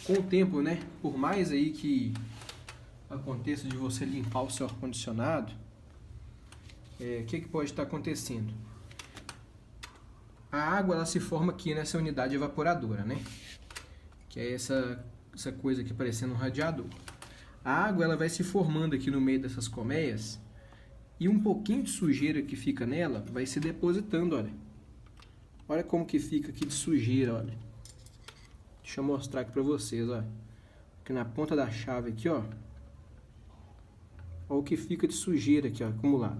Com o tempo, né, por mais aí que aconteça de você limpar o seu ar-condicionado, o que pode estar acontecendo? A água ela se forma aqui nessa unidade evaporadora, né? Que é essa coisa aqui parecendo um radiador. A água ela vai se formando aqui no meio dessas colmeias e um pouquinho de sujeira que fica nela vai se depositando, olha. Olha como que fica aqui de sujeira, olha. Deixa eu mostrar aqui pra vocês, ó. Aqui na ponta da chave aqui, ó. Olha o que fica de sujeira aqui, ó, acumulada.